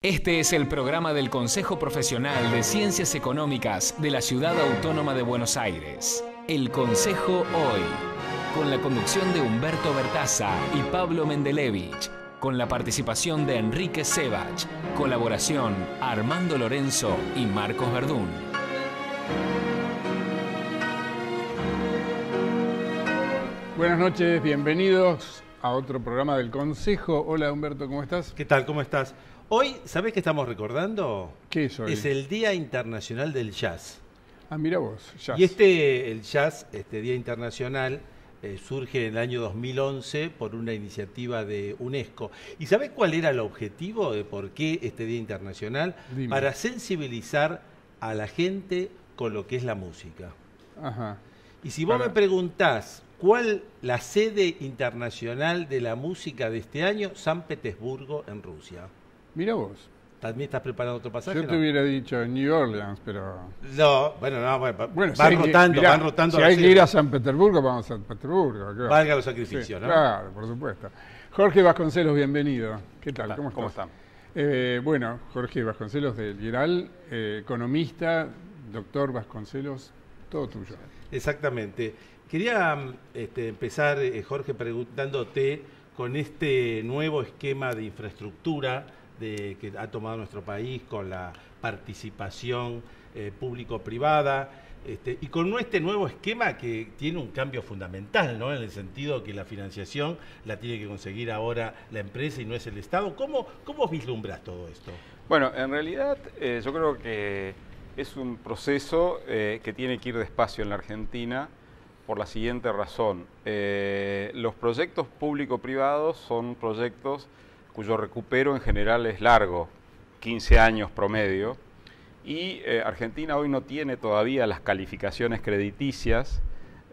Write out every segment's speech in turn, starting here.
Este es el programa del Consejo Profesional de Ciencias Económicas de la Ciudad Autónoma de Buenos Aires. El Consejo Hoy, con la conducción de Humberto Bertaza y Pablo Mendelevich, con la participación de Enrique Sebach, colaboración Armando Lorenzo y Marcos Verdún. Buenas noches, bienvenidos a otro programa del Consejo. Hola Humberto, ¿cómo estás? ¿Qué tal? ¿Cómo estás? Hoy, ¿sabés qué estamos recordando? ¿Qué es hoy? Es el Día Internacional del Jazz. Ah, mira vos, jazz. Y el jazz, este Día Internacional, surge en el año 2011 por una iniciativa de UNESCO. ¿Y sabés cuál era el objetivo de por qué este Día Internacional? Dime. Para sensibilizar a la gente con lo que es la música. Ajá. Y si vos me preguntás cuál la sede internacional de la música de este año, San Petersburgo, en Rusia. Mira vos. ¿También estás preparando otro pasaje? Yo te hubiera dicho New Orleans, pero... No, bueno, van rotando. Si hay que ir a San Petersburgo, vamos a San Petersburgo. Claro. Valga los sacrificios, sí, ¿no? Claro, por supuesto. Jorge Vasconcelos, bienvenido. ¿Qué tal? ¿Cómo están? Bueno, Jorge Vasconcelos del IRAL, economista, doctor Vasconcelos, todo tuyo. Exactamente. Quería empezar, Jorge, preguntándote con este nuevo esquema de infraestructura que ha tomado nuestro país con la participación público-privada y con este nuevo esquema que tiene un cambio fundamental, ¿no? En el sentido que la financiación la tiene que conseguir ahora la empresa y no es el Estado. ¿Cómo vislumbras todo esto? Bueno, en realidad yo creo que es un proceso que tiene que ir despacio en la Argentina por la siguiente razón. Los proyectos público-privados son proyectos cuyo recupero en general es largo, 15 años promedio, y Argentina hoy no tiene todavía las calificaciones crediticias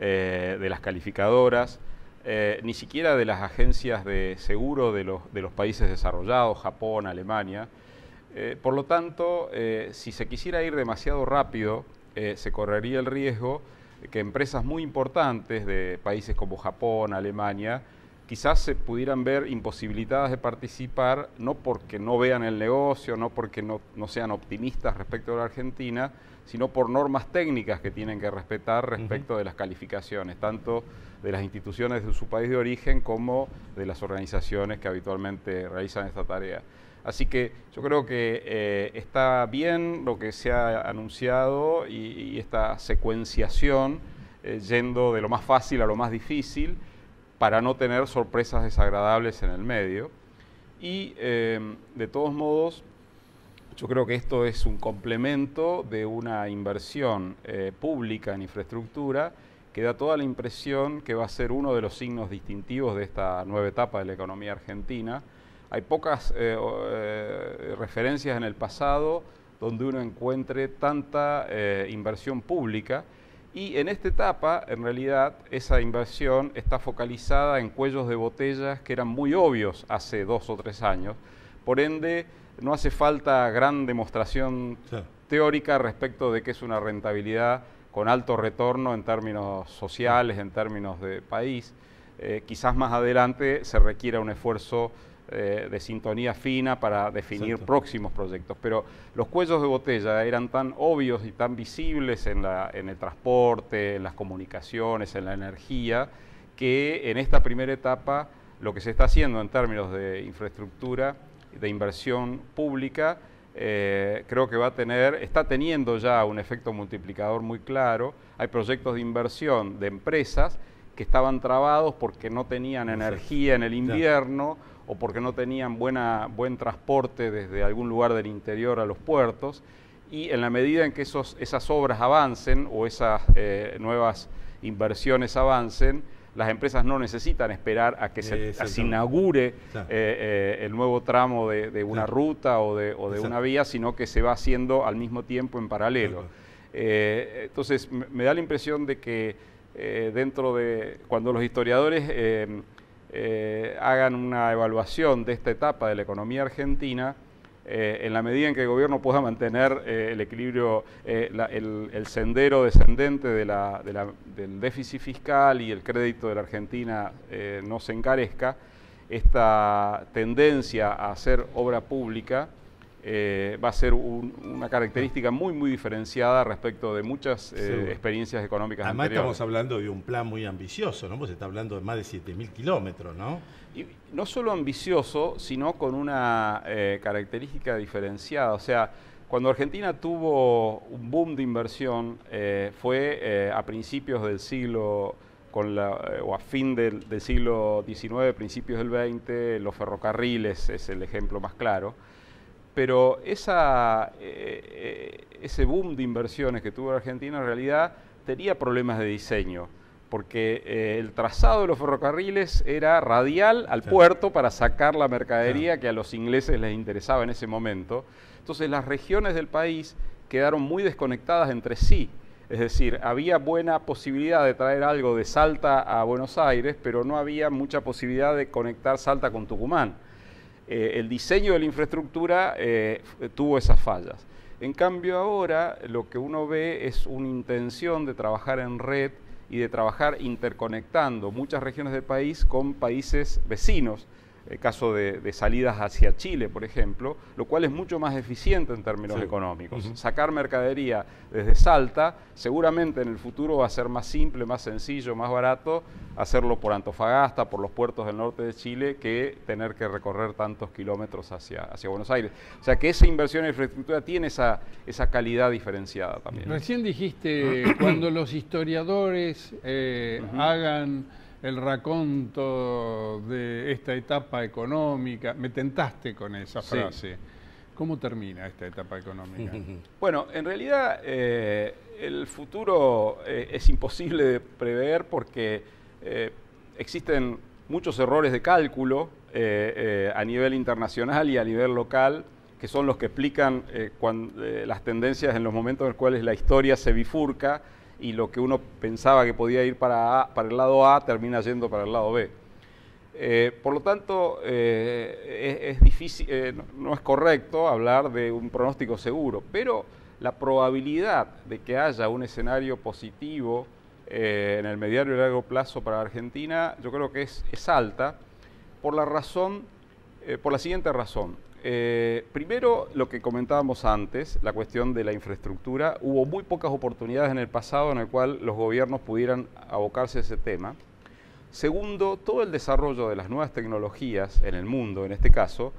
de las calificadoras, ni siquiera de las agencias de seguro de los países desarrollados, Japón, Alemania. Por lo tanto, si se quisiera ir demasiado rápido, se correría el riesgo de que empresas muy importantes de países como Japón, Alemania, quizás se pudieran ver imposibilitadas de participar, no porque no vean el negocio, no porque no sean optimistas respecto a la Argentina, sino por normas técnicas que tienen que respetar respecto de las calificaciones, tanto de las instituciones de su país de origen como de las organizaciones que habitualmente realizan esta tarea. Así que yo creo que está bien lo que se ha anunciado y esta secuenciación yendo de lo más fácil a lo más difícil, para no tener sorpresas desagradables en el medio. Y de todos modos, yo creo que esto es un complemento de una inversión pública en infraestructura que da toda la impresión que va a ser uno de los signos distintivos de esta nueva etapa de la economía argentina. Hay pocas referencias en el pasado donde uno encuentre tanta inversión pública. Y en esta etapa, en realidad, esa inversión está focalizada en cuellos de botellas que eran muy obvios hace 2 o 3 años. Por ende, no hace falta gran demostración teórica respecto de que es una rentabilidad con alto retorno en términos sociales, en términos de país. Quizás más adelante se requiera un esfuerzo de sintonía fina para definir próximos proyectos, pero los cuellos de botella eran tan obvios y tan visibles en el transporte, en las comunicaciones, en la energía, que en esta primera etapa lo que se está haciendo en términos de infraestructura, de inversión pública, creo que está teniendo ya un efecto multiplicador muy claro. Hay proyectos de inversión de empresas que estaban trabados porque no tenían energía en el invierno, o porque no tenían buen transporte desde algún lugar del interior a los puertos, y en la medida en que esas obras avancen o esas nuevas inversiones avancen, las empresas no necesitan esperar a que se inaugure el nuevo tramo de una ruta o de una vía, sino que se va haciendo al mismo tiempo en paralelo. Entonces me da la impresión de que cuando los historiadores hagan una evaluación de esta etapa de la economía argentina, en la medida en que el gobierno pueda mantener el equilibrio, el sendero descendente del déficit fiscal y el crédito de la Argentina no se encarezca, esta tendencia a hacer obra pública va a ser una característica muy diferenciada respecto de muchas experiencias económicas Además anteriores. estamos hablando de un plan muy ambicioso, ¿no? Pues se está hablando de más de 7.000 kilómetros, ¿no? Y no solo ambicioso, sino con una característica diferenciada. O sea, cuando Argentina tuvo un boom de inversión, fue a principios del siglo, o a fin del siglo XIX, principios del XX, los ferrocarriles es el ejemplo más claro. Pero ese boom de inversiones que tuvo Argentina en realidad tenía problemas de diseño, porque el trazado de los ferrocarriles era radial al puerto para sacar la mercadería que a los ingleses les interesaba en ese momento. Entonces las regiones del país quedaron muy desconectadas entre sí. Es decir, había buena posibilidad de traer algo de Salta a Buenos Aires, pero no había mucha posibilidad de conectar Salta con Tucumán. El diseño de la infraestructura tuvo esas fallas. En cambio ahora lo que uno ve es una intención de trabajar en red y de trabajar interconectando muchas regiones del país con países vecinos. El caso de salidas hacia Chile, por ejemplo, lo cual es mucho más eficiente en términos económicos. Sacar mercadería desde Salta, seguramente en el futuro va a ser más simple, más sencillo, más barato hacerlo por Antofagasta, por los puertos del norte de Chile, que tener que recorrer tantos kilómetros hacia Buenos Aires. O sea que esa inversión en infraestructura tiene esa calidad diferenciada también. Recién dijiste, cuando los historiadores hagan el raconto de esta etapa económica, me tentaste con esa frase. ¿Cómo termina esta etapa económica? Bueno, en realidad el futuro es imposible de prever porque existen muchos errores de cálculo a nivel internacional y a nivel local, que son los que explican las tendencias en los momentos en los cuales la historia se bifurca y lo que uno pensaba que podía ir para el lado A termina yendo para el lado B. Por lo tanto, es difícil, no es correcto hablar de un pronóstico seguro, pero la probabilidad de que haya un escenario positivo en el mediano y largo plazo para Argentina, yo creo que es alta, por la siguiente razón. Primero, lo que comentábamos antes, la cuestión de la infraestructura. Hubo muy pocas oportunidades en el pasado en el cual los gobiernos pudieran abocarse a ese tema. Segundo, todo el desarrollo de las nuevas tecnologías en el mundo, en este caso,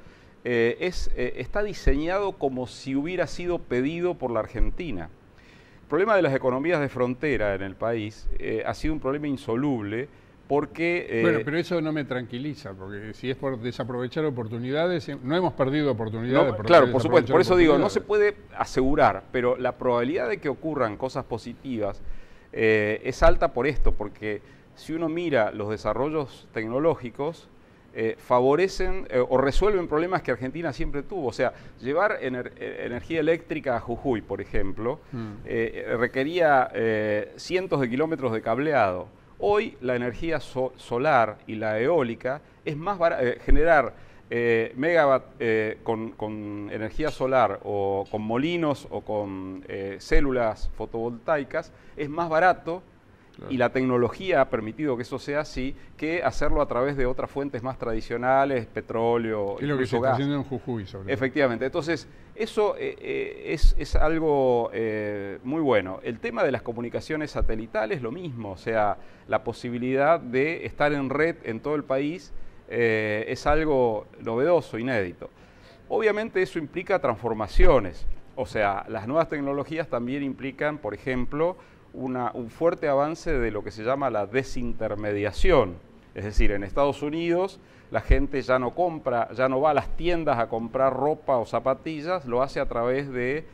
está diseñado como si hubiera sido pedido por la Argentina. El problema de las economías de frontera en el país ha sido un problema insoluble. Porque, bueno, pero eso no me tranquiliza, porque si es por desaprovechar oportunidades, no hemos perdido oportunidades. No, claro, por supuesto, por eso digo, no se puede asegurar, pero la probabilidad de que ocurran cosas positivas es alta por esto, porque si uno mira los desarrollos tecnológicos, favorecen o resuelven problemas que Argentina siempre tuvo. O sea, llevar energía eléctrica a Jujuy, por ejemplo, requería cientos de kilómetros de cableado. Hoy la energía solar y la eólica es más barata. Generar megawatt con energía solar o con molinos o con células fotovoltaicas es más barato. Claro. Y la tecnología ha permitido que eso sea así, que hacerlo a través de otras fuentes más tradicionales, petróleo, es lo que se está haciendo en Jujuy, sobre todo. Efectivamente. Entonces, eso es algo muy bueno. El tema de las comunicaciones satelitales, lo mismo. O sea, la posibilidad de estar en red en todo el país es algo novedoso, inédito. Obviamente eso implica transformaciones. O sea, las nuevas tecnologías también implican, por ejemplo, un fuerte avance de lo que se llama la desintermediación. Es decir, en Estados Unidos la gente ya no va a las tiendas a comprar ropa o zapatillas, lo hace a través de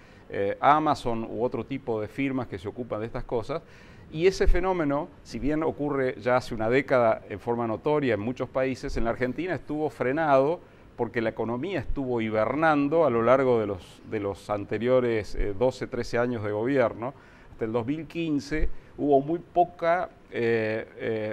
Amazon u otro tipo de firmas que se ocupan de estas cosas. Y ese fenómeno, si bien ocurre ya hace una década en forma notoria en muchos países, en la Argentina estuvo frenado porque la economía estuvo hibernando a lo largo de los anteriores 12, 13 años de gobierno. Hasta el 2015 hubo muy poca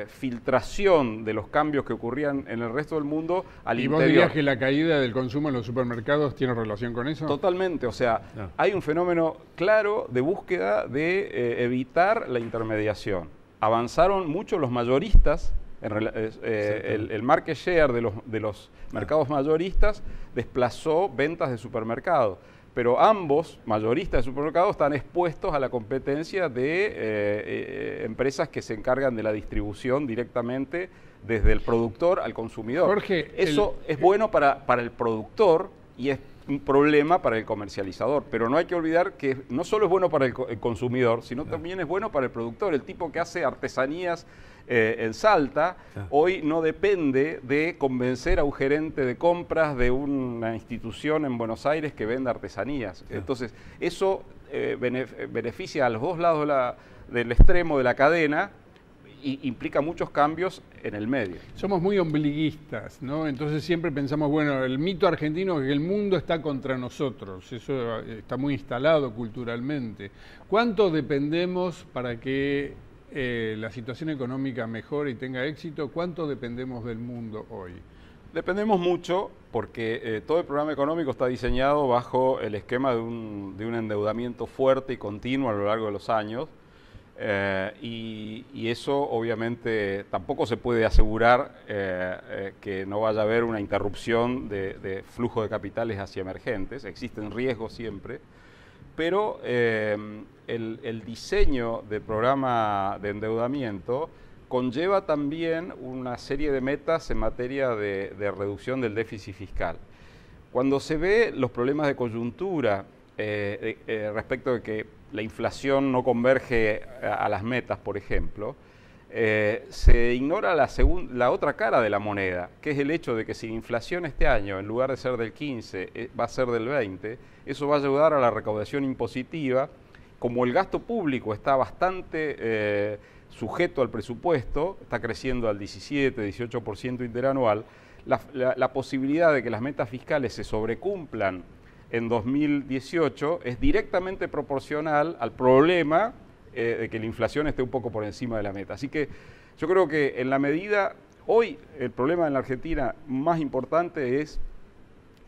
filtración de los cambios que ocurrían en el resto del mundo al interior. ¿Y vos dirías que la caída del consumo en los supermercados tiene relación con eso? Totalmente, o sea, hay un fenómeno claro de búsqueda de evitar la intermediación. Avanzaron mucho los mayoristas El market share de los mercados mayoristas desplazó ventas de supermercados, pero ambos, mayoristas de supermercados, están expuestos a la competencia de empresas que se encargan de la distribución directamente desde el productor al consumidor. Jorge, eso es bueno para el productor y es un problema para el comercializador, pero no hay que olvidar que no solo es bueno para el consumidor, sino también es bueno para el productor. El tipo que hace artesanías en Salta, hoy no depende de convencer a un gerente de compras de una institución en Buenos Aires que venda artesanías. Entonces, eso beneficia a los dos lados del extremo de la cadena y implica muchos cambios en el medio. Somos muy ombliguistas, ¿no? Entonces siempre pensamos, bueno, el mito argentino es que el mundo está contra nosotros, eso está muy instalado culturalmente. ¿Cuánto dependemos para que la situación económica mejore y tenga éxito? ¿Cuánto dependemos del mundo hoy? Dependemos mucho porque todo el programa económico está diseñado bajo el esquema de un endeudamiento fuerte y continuo a lo largo de los años. Y eso obviamente tampoco se puede asegurar que no vaya a haber una interrupción de flujo de capitales hacia emergentes. Existen riesgos siempre, pero el diseño del programa de endeudamiento conlleva también una serie de metas en materia de reducción del déficit fiscal. Cuando se ve los problemas de coyuntura respecto de que la inflación no converge a las metas, por ejemplo, se ignora la otra cara de la moneda, que es el hecho de que si la inflación este año, en lugar de ser del 15, va a ser del 20, eso va a ayudar a la recaudación impositiva. Como el gasto público está bastante sujeto al presupuesto, está creciendo al 17-18% interanual, la posibilidad de que las metas fiscales se sobrecumplan en 2018 es directamente proporcional al problema de que la inflación esté un poco por encima de la meta. Así que yo creo que en la medida, hoy el problema en la Argentina más importante es,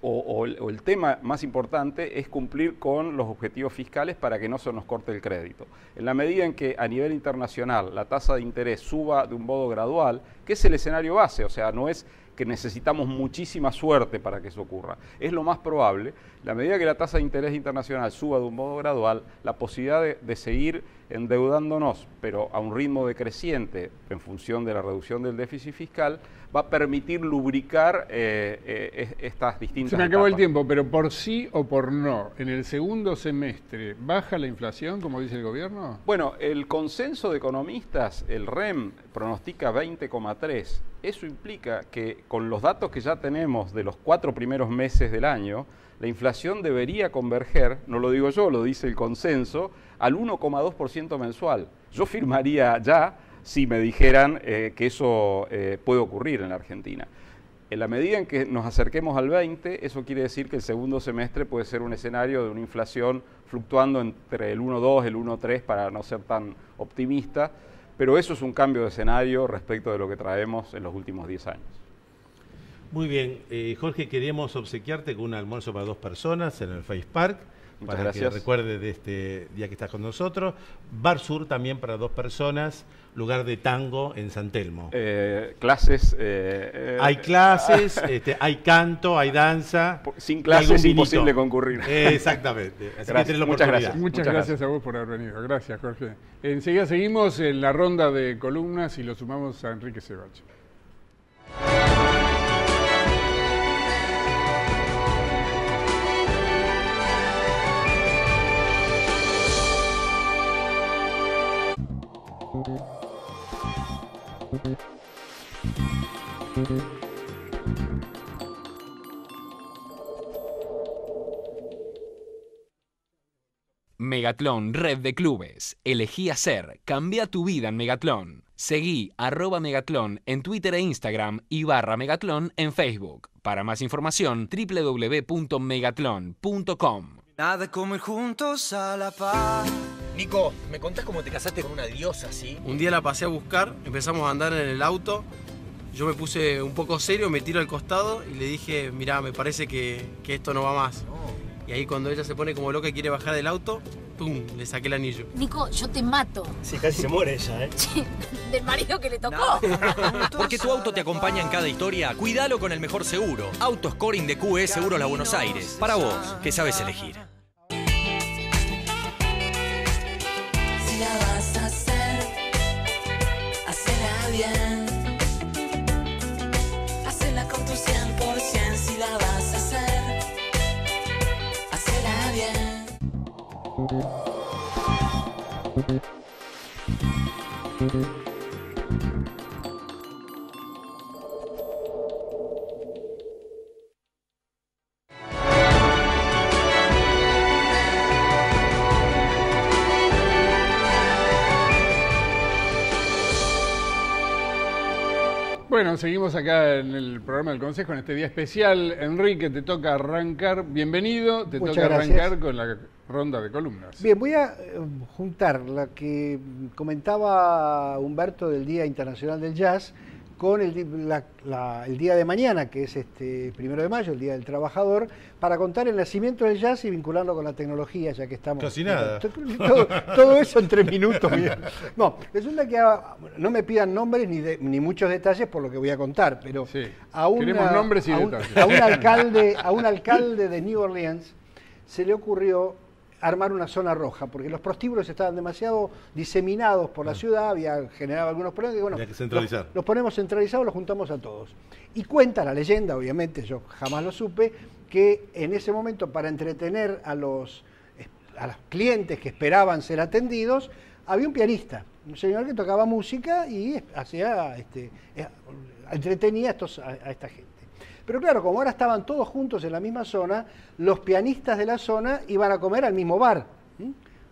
o el tema más importante es cumplir con los objetivos fiscales para que no se nos corte el crédito. En la medida en que a nivel internacional la tasa de interés suba de un modo gradual, que es el escenario base, o sea, no es que necesitamos muchísima suerte para que eso ocurra. Es lo más probable. La medida que la tasa de interés internacional suba de un modo gradual, la posibilidad de seguir endeudándonos, pero a un ritmo decreciente en función de la reducción del déficit fiscal, va a permitir lubricar estas distintas Se me acabó etapas. el tiempo, pero por sí o por no, en el segundo semestre, ¿baja la inflación, como dice el gobierno? Bueno, el consenso de economistas, el REM, pronostica 20,3. Eso implica que con los datos que ya tenemos de los 4 primeros meses del año, la inflación debería converger, no lo digo yo, lo dice el consenso, al 1,2% mensual. Yo firmaría ya si me dijeran que eso puede ocurrir en la Argentina. En la medida en que nos acerquemos al 20, eso quiere decir que el segundo semestre puede ser un escenario de una inflación fluctuando entre el 1,2 y el 1,3 para no ser tan optimista, pero eso es un cambio de escenario respecto de lo que traemos en los últimos 10 años. Muy bien, Jorge, queríamos obsequiarte con un almuerzo para 2 personas en el Face Park. Muchas para gracias. que recuerdes de este día que estás con nosotros. Bar Sur también para 2 personas, lugar de tango en San Telmo. Clases. Hay clases, hay canto, hay danza. Sin clases es imposible concurrir. Exactamente. Así que tenés la Muchas oportunidad. gracias. Muchas gracias a vos por haber venido. Gracias, Jorge. Enseguida seguimos en la ronda de columnas y lo sumamos a Enrique Ceballos. Megatlón, red de clubes. Elegí hacer. Cambia tu vida en Megatlón. Seguí @Megatlón en Twitter e Instagram y /Megatlón en Facebook. Para más información, www.megatlon.com. Nada como ir juntos a la paz. Nico, ¿me contás cómo te casaste con una diosa, sí? Un día la pasé a buscar, empezamos a andar en el auto, yo me puse un poco serio, me tiro al costado y le dije, mirá, me parece que esto no va más. No. Y ahí cuando ella se pone como loca y quiere bajar del auto, ¡pum! Le saqué el anillo. Nico, yo te mato. Sí, casi se muere ella, ¿eh? Del marido que le tocó. Porque tu auto te acompaña en cada historia, cuídalo con el mejor seguro. Autoscoring de QE Seguros La Buenos Aires. Para vos, que sabes elegir. Si la vas a hacer, hacela bien. Hacela con tu 100%. Si la vas a hacer, hacela bien. Bueno, seguimos acá en el programa del Consejo en este día especial. Enrique, te toca arrancar. Bienvenido. Te toca arrancar con la ronda de columnas. Bien, voy a juntar la que comentaba Humberto del Día Internacional del Jazz con el día de mañana, que es 1 de mayo, el Día del Trabajador, para contar el nacimiento del jazz y vincularlo con la tecnología, ya que estamos... Casi nada. Todo eso en 3 minutos. No, resulta que no me pidan nombres ni muchos detalles por lo que voy a contar, pero sí, queremos nombres y detalles. A un alcalde de New Orleans se le ocurrió armar una zona roja, porque los prostíbulos estaban demasiado diseminados por la ciudad, había generado algunos problemas, y bueno, había que centralizar. Los ponemos centralizados, los juntamos a todos. Y cuenta la leyenda, obviamente, yo jamás lo supe, que en ese momento, para entretener a los clientes que esperaban ser atendidos, había un pianista, un señor que tocaba música y entretenía a esta gente. Pero claro, como ahora estaban todos juntos en la misma zona, los pianistas de la zona iban a comer al mismo bar,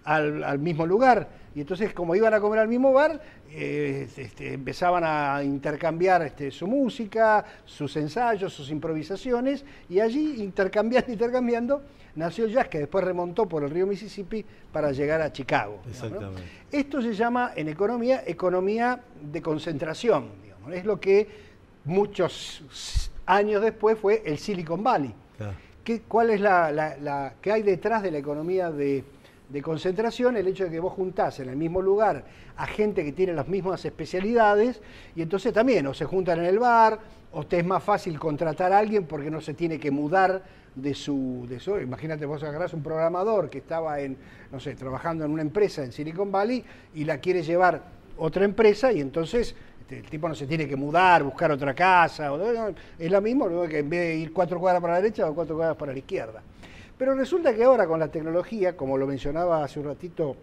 al mismo lugar. Y entonces, como iban a comer al mismo bar, empezaban a intercambiar su música, sus ensayos, sus improvisaciones, y allí, intercambiando, nació el jazz, que después remontó por el río Mississippi para llegar a Chicago. Exactamente. Digamos, ¿no? Esto se llama, en economía de concentración, digamos, ¿no? Es lo que muchos años después fue el Silicon Valley. Claro. ¿Cuál es qué hay detrás de la economía de concentración? El hecho de que vos juntás en el mismo lugar a gente que tiene las mismas especialidades, y entonces también o se juntan en el bar, o te es más fácil contratar a alguien porque no se tiene que mudar de su... Imagínate, vos agarrás un programador que estaba trabajando en una empresa en Silicon Valley y la quiere llevar otra empresa, y entonces el tipo no se tiene que mudar, buscar otra casa, es lo mismo, que en vez de ir 4 cuadras para la derecha o 4 cuadras para la izquierda. Pero resulta que ahora con la tecnología, como lo mencionaba hace un ratito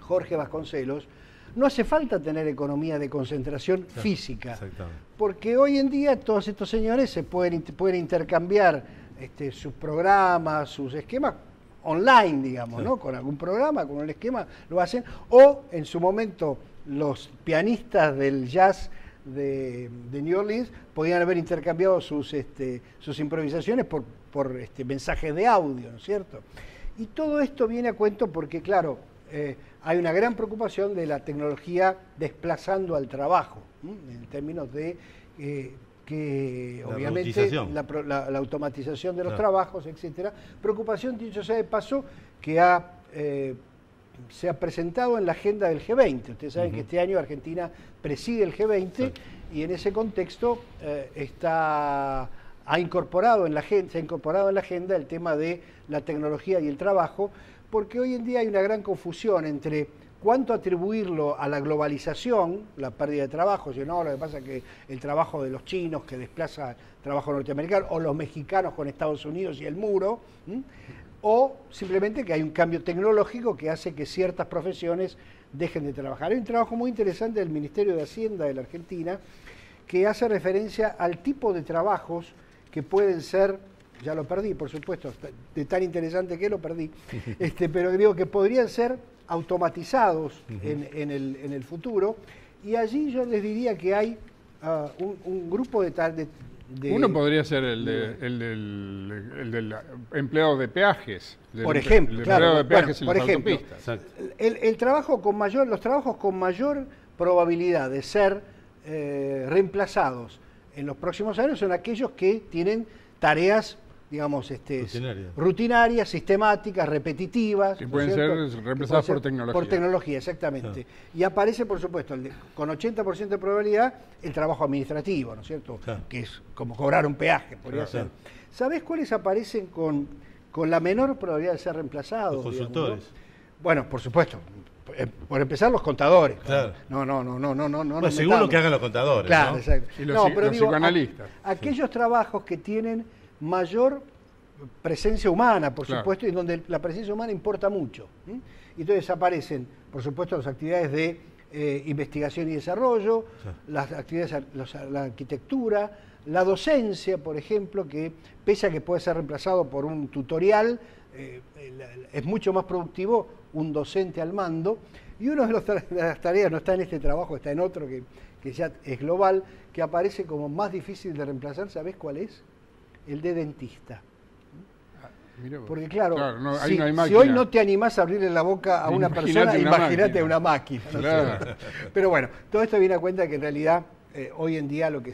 Jorge Vasconcelos, no hace falta tener economía de concentración física, porque hoy en día todos estos señores se pueden intercambiar sus programas, sus esquemas online, digamos, ¿no? Con algún programa, con un esquema, lo hacen, o en su momento los pianistas del jazz de New Orleans podían haber intercambiado sus improvisaciones por mensajes de audio, ¿no es cierto? Y todo esto viene a cuento porque, claro, hay una gran preocupación de la tecnología desplazando al trabajo, en términos de que obviamente la automatización de los trabajos, etcétera. Preocupación, dicho sea de paso, que se ha presentado en la agenda del G20. Ustedes saben que este año Argentina preside el G20 y en ese contexto se ha incorporado en la agenda el tema de la tecnología y el trabajo, porque hoy en día hay una gran confusión entre cuánto atribuirlo a la globalización, la pérdida de trabajo, si no, lo que pasa es que el trabajo de los chinos que desplaza trabajo norteamericano, o los mexicanos con Estados Unidos y el muro, o simplemente que hay un cambio tecnológico que hace que ciertas profesiones dejen de trabajar. Hay un trabajo muy interesante del Ministerio de Hacienda de la Argentina que hace referencia al tipo de trabajos que pueden ser, ya lo perdí, por supuesto, de tan interesante que lo perdí, pero digo que podrían ser automatizados en el futuro, y allí yo les diría que hay un grupo de uno podría ser el del empleado de peajes. Por ejemplo, claro, de peajes por ejemplo, los trabajos con mayor probabilidad de ser reemplazados en los próximos años son aquellos que tienen tareas digamos, rutinarias, sistemáticas, repetitivas. Que pueden ser reemplazadas por tecnología. Por tecnología, exactamente. Y aparece, por supuesto, con 80% de probabilidad, el trabajo administrativo, ¿no es cierto? Que es como cobrar un peaje, podría ser. ¿Sabés cuáles aparecen con la menor probabilidad de ser reemplazados? Los consultores. ¿No? Bueno, por supuesto. Por empezar, los contadores. Claro. No. Bueno, según lo que hagan los contadores. Claro, ¿no? exacto. Y los psicoanalistas. Aquellos trabajos que tienen mayor presencia humana, por supuesto, y donde la presencia humana importa mucho. Y entonces aparecen, por supuesto, las actividades de investigación y desarrollo, las actividades, la arquitectura, la docencia, por ejemplo, que pese a que puede ser reemplazado por un tutorial, es mucho más productivo un docente al mando. Y una de las tareas, no está en este trabajo, está en otro que ya es global, que aparece como más difícil de reemplazar, ¿sabés cuál es? El de dentista. Porque claro, si hoy no te animás a abrirle la boca a una persona, imagínate a una máquina. Claro. Pero bueno, todo esto viene a cuenta que en realidad hoy en día lo que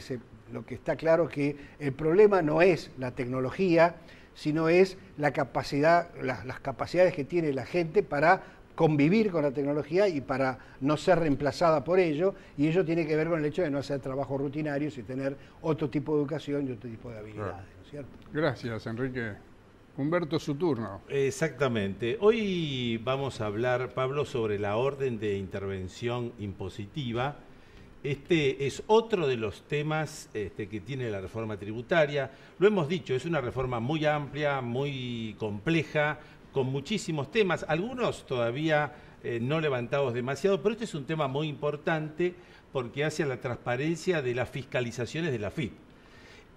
está claro es que el problema no es la tecnología, sino es la capacidad, las capacidades que tiene la gente para convivir con la tecnología y para no ser reemplazada por ello, y ello tiene que ver con el hecho de no hacer trabajos rutinarios y tener otro tipo de educación y otro tipo de habilidades, ¿no es cierto? Gracias, Enrique. Humberto, su turno. Exactamente. Hoy vamos a hablar, Pablo, sobre la orden de intervención impositiva. Este es otro de los temas que tiene la reforma tributaria. Lo hemos dicho, es una reforma muy amplia, muy compleja, con muchísimos temas, algunos todavía no levantados demasiado, pero este es un tema muy importante porque hace a la transparencia de las fiscalizaciones de la FIP.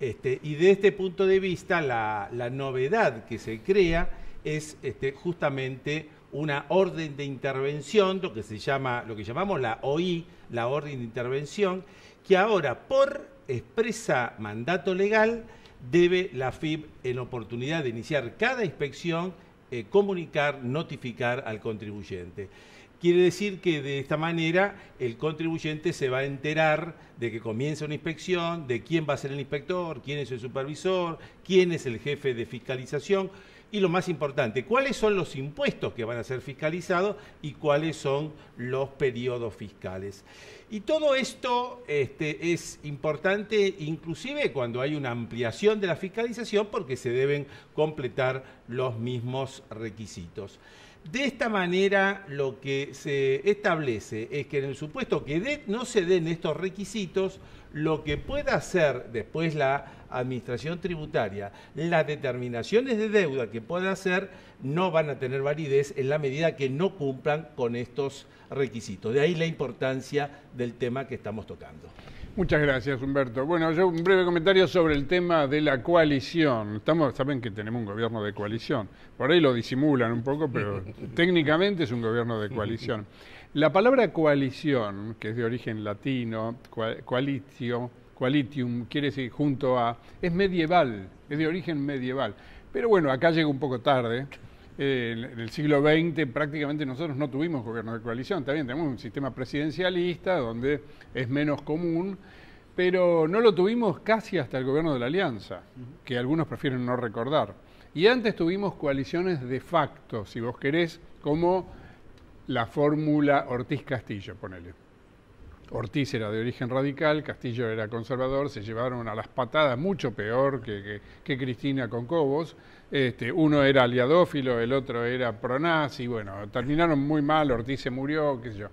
Y de este punto de vista, la novedad que se crea es justamente una orden de intervención, lo que llamamos la OI, la orden de intervención, que ahora por expresa mandato legal debe la FIP, en oportunidad de iniciar cada inspección, comunicar, notificar al contribuyente. Quiere decir que de esta manera el contribuyente se va a enterar de que comienza una inspección, de quién va a ser el inspector, quién es el supervisor, quién es el jefe de fiscalización y lo más importante, cuáles son los impuestos que van a ser fiscalizados y cuáles son los periodos fiscales. Y todo esto es importante inclusive cuando hay una ampliación de la fiscalización porque se deben completar los mismos requisitos. De esta manera lo que se establece es que en el supuesto que no se den estos requisitos, lo que pueda hacer después la administración tributaria, las determinaciones de deuda que pueda hacer no van a tener validez en la medida que no cumplan con estos requisitos. De ahí la importancia del tema que estamos tocando. Muchas gracias, Humberto. Bueno, yo un breve comentario sobre el tema de la coalición. Saben que tenemos un gobierno de coalición. Por ahí lo disimulan un poco, pero técnicamente es un gobierno de coalición. La palabra coalición, que es de origen latino, coalitium, quiere decir junto a, es medieval, es de origen medieval. Pero bueno, acá llega un poco tarde. En el siglo XX prácticamente nosotros no tuvimos gobierno de coalición, también tenemos un sistema presidencialista donde es menos común, pero no lo tuvimos casi hasta el gobierno de la Alianza, que algunos prefieren no recordar. Y antes tuvimos coaliciones de facto, si vos querés, como la fórmula Ortiz-Castillo, ponele. Ortiz era de origen radical, Castillo era conservador, se llevaron a las patadas mucho peor que Cristina con Cobos. Uno era aliadófilo, el otro era pronazi, bueno, terminaron muy mal, Ortiz se murió, qué sé yo.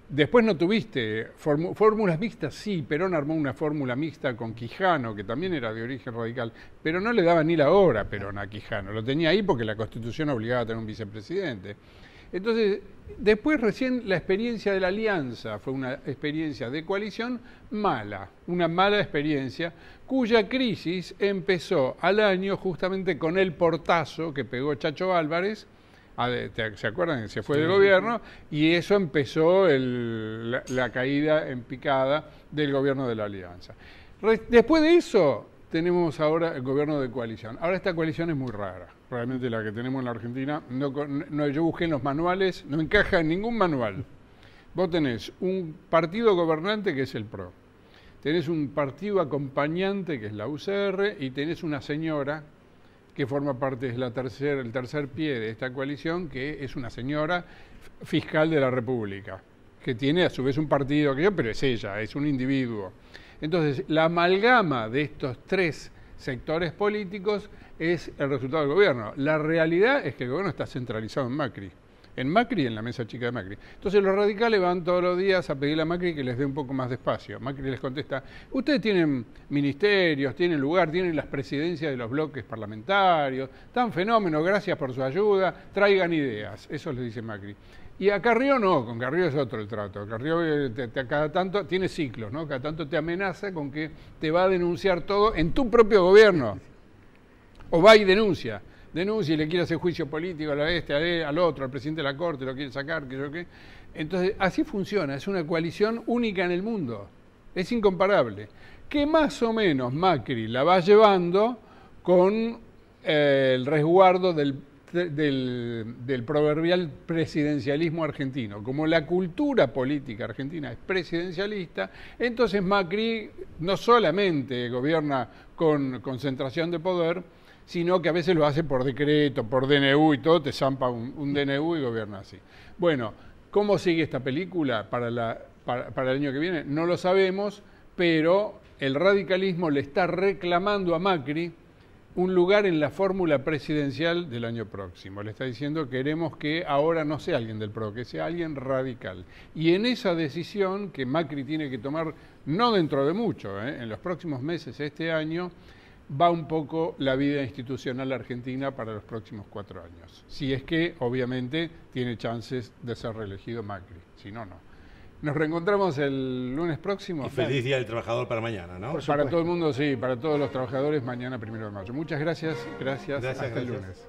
Después no tuviste fórmulas mixtas, sí, Perón armó una fórmula mixta con Quijano, que también era de origen radical, pero no le daba ni la hora Perón a Quijano, lo tenía ahí porque la Constitución obligaba a tener un vicepresidente. Entonces, después recién la experiencia de la Alianza fue una experiencia de coalición mala, una mala experiencia, cuya crisis empezó al año justamente con el portazo que pegó Chacho Álvarez, ¿se acuerdan? Se fue del gobierno y eso empezó la caída en picada del gobierno de la Alianza. Después de eso tenemos ahora el gobierno de coalición. Ahora esta coalición es muy rara, realmente la que tenemos en la Argentina. Yo busqué en los manuales, no encaja en ningún manual. Vos tenés un partido gobernante que es el PRO. tenés un partido acompañante que es la UCR y tenés una señora que forma parte del tercer pie de esta coalición, que es una señora fiscal de la República, que tiene a su vez un partido, pero es ella, es un individuo. Entonces, la amalgama de estos tres sectores políticos es el resultado del gobierno. La realidad es que el gobierno está centralizado en Macri y en la mesa chica de Macri. Entonces los radicales van todos los días a pedirle a Macri que les dé un poco más de espacio. Macri les contesta, ustedes tienen ministerios, tienen lugar, tienen las presidencias de los bloques parlamentarios, tan fenómeno, gracias por su ayuda, traigan ideas. Eso les dice Macri. Y a Carrió no, con Carrió es otro el trato. Carrió cada tanto tiene ciclos, ¿no? Cada tanto te amenaza con que te va a denunciar todo en tu propio gobierno. O va y denuncia y le quiere hacer juicio político al otro, al presidente de la Corte, lo quiere sacar, que yo qué. Entonces, así funciona, es una coalición única en el mundo, es incomparable. Que más o menos Macri la va llevando con el resguardo del proverbial presidencialismo argentino. Como la cultura política argentina es presidencialista, entonces Macri no solamente gobierna con concentración de poder, sino que a veces lo hace por decreto, por DNU y todo, te zampa un DNU y gobierna así. Bueno, ¿cómo sigue esta película para el año que viene? No lo sabemos, pero el radicalismo le está reclamando a Macri un lugar en la fórmula presidencial del año próximo. Le está diciendo, queremos que ahora no sea alguien del PRO, que sea alguien radical. Y en esa decisión que Macri tiene que tomar, no dentro de mucho, en los próximos meses, este año, va un poco la vida institucional argentina para los próximos 4 años. Si es que, obviamente, tiene chances de ser reelegido Macri. Si no, no. Nos reencontramos el lunes próximo. Y feliz Día del Trabajador para mañana, ¿no? Para todo el mundo, sí, para todos los trabajadores, mañana 1 de mayo. Muchas gracias, hasta el lunes.